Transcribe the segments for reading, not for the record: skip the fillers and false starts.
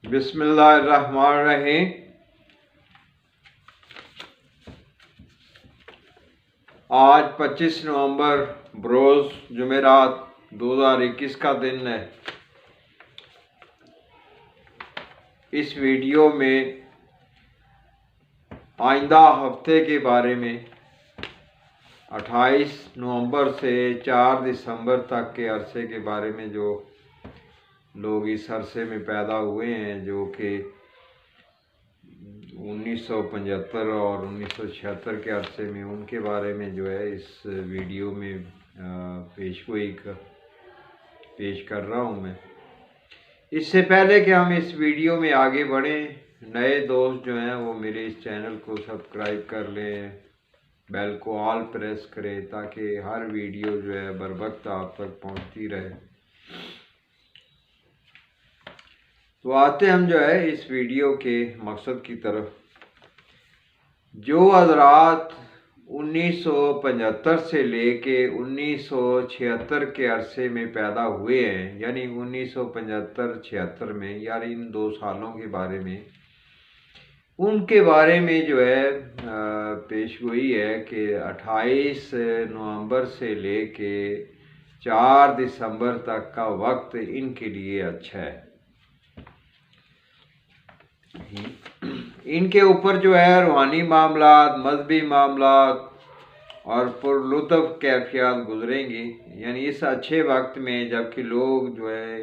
بسم اللہ الرحمن الرحیم۔ آج 25 نومبر بروز جمعرات 2021 کا دن ہے۔ اس ویڈیو میں آئندہ ہفتے کے بارے میں 28 نومبر سے 4 دسمبر تک کے عرصے کے بارے میں جو لوگ اس عرصے میں پیدا ہوئے ہیں، جو کہ 1975 اور 1976 کے عرصے میں، ان کے بارے میں جو ہے اس ویڈیو میں پیشگوئی پیش کر رہا ہوں میں۔ اس سے پہلے کہ ہم اس ویڈیو میں آگے بڑھیں، نئے دوست جو ہیں وہ میرے اس چینل کو سبسکرائب کر لیں، بیل کو آل پریس کریں تاکہ ہر ویڈیو جو ہے بروقت آپ تک پہنچتی رہے۔ تو آتے ہم جو ہے اس ویڈیو کے مقصد کی طرف۔ جو حضرات 1975 سے لے کے 1976 کے عرصے میں پیدا ہوئے ہیں، یعنی 1975-76 میں، یعنی ان 2 سالوں کے بارے میں، ان کے بارے میں جو ہے پیشگوئی ہے کہ 28 نومبر سے لے کے 4 دسمبر تک کا وقت ان کے لیے اچھا ہے۔ ان کے اوپر جو ہے روحانی معاملات، مذہبی معاملات اور پرلطف کیفیات گزریں گی، یعنی اس اچھے وقت میں جب کہ لوگ جو ہے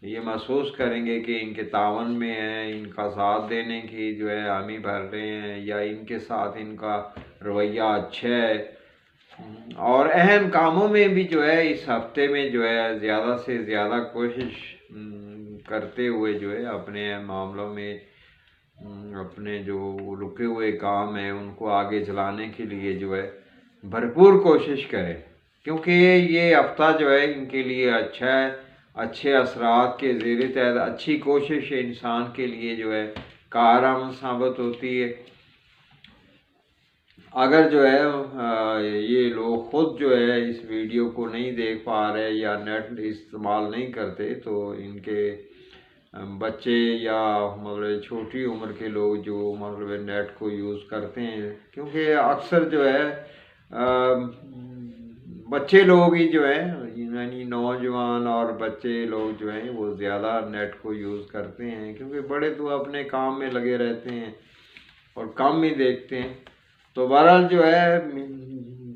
یہ محسوس کریں گے کہ ان کے تعاون میں ہیں، ان کا ساتھ دینے کی جو ہے حامی بھر رہے ہیں، یا ان کے ساتھ ان کا رویہ اچھا ہے، اور اہم کاموں میں بھی جو ہے اس ہفتے میں جو ہے زیادہ سے زیادہ کوشش کرتے ہوئے جو ہے اپنے معاملوں میں اپنے جو رکے ہوئے کام ہیں ان کو آگے چلانے کے لیے جو ہے بھرپور کوشش کریں، کیونکہ یہ ہفتہ جو ہے ان کے لیے اچھا ہے۔ اچھے اثرات کے زیر تحت اچھی کوشش انسان کے لیے جو ہے کارآمد ثابت ہوتی ہے۔ اگر جو ہے یہ لوگ خود جو ہے اس ویڈیو کو نہیں دیکھ پا رہے یا نیٹ استعمال نہیں کرتے، تو ان کے بچے یا مطلب چھوٹی عمر کے لوگ جو مطلب نیٹ کو یوز کرتے ہیں، کیونکہ اکثر جو ہے بچے لوگ ہی جو ہیں، یعنی نوجوان اور بچے لوگ جو ہیں وہ زیادہ نیٹ کو یوز کرتے ہیں، کیونکہ بڑے تو اپنے کام میں لگے رہتے ہیں اور کم ہی دیکھتے ہیں۔ تو بہرحال جو ہے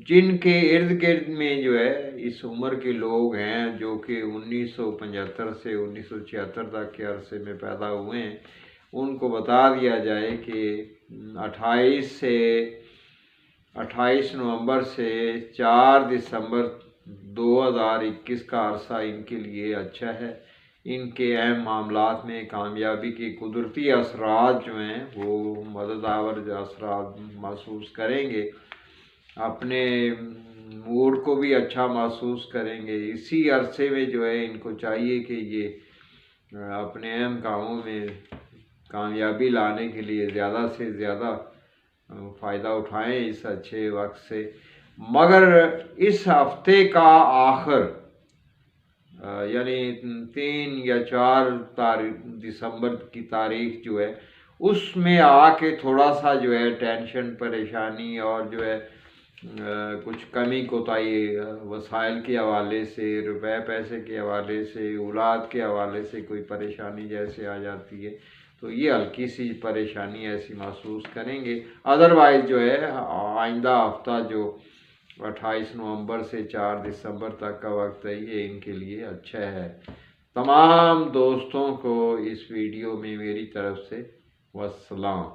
جن کے ارد گرد میں جو ہے اس عمر کے لوگ ہیں جو کہ 1975 سے 1976 تک کے عرصے میں پیدا ہوئے ہیں، ان کو بتا دیا جائے کہ 28 نومبر سے 4 دسمبر 2021 کا عرصہ ان کے لیے اچھا ہے۔ ان کے اہم معاملات میں کامیابی کے قدرتی اثرات جو ہیں وہ مدد آور اثرات محسوس کریں گے، اپنے موڈ کو بھی اچھا محسوس کریں گے۔ اسی عرصے میں جو ہے ان کو چاہیے کہ یہ اپنے اہم کاموں میں کامیابی لانے کے لیے زیادہ سے زیادہ فائدہ اٹھائیں اس اچھے وقت سے۔ مگر اس ہفتے کا آخر یعنی 3 یا 4 دسمبر کی تاریخ جو ہے اس میں آ کے تھوڑا سا جو ہے ٹینشن، پریشانی اور جو ہے کچھ کمی کوتاہی وسائل کے حوالے سے، روپے پیسے کے حوالے سے، اولاد کے حوالے سے کوئی پریشانی جیسے آ جاتی ہے، تو یہ ہلکی سی پریشانی ایسی محسوس کریں گے۔ ادروائز جو ہے آئندہ ہفتہ جو 28 نومبر سے 4 دسمبر تک کا وقت ہے، یہ ان کے لیے اچھا ہے۔ تمام دوستوں کو اس ویڈیو میں میری طرف سے والسلام۔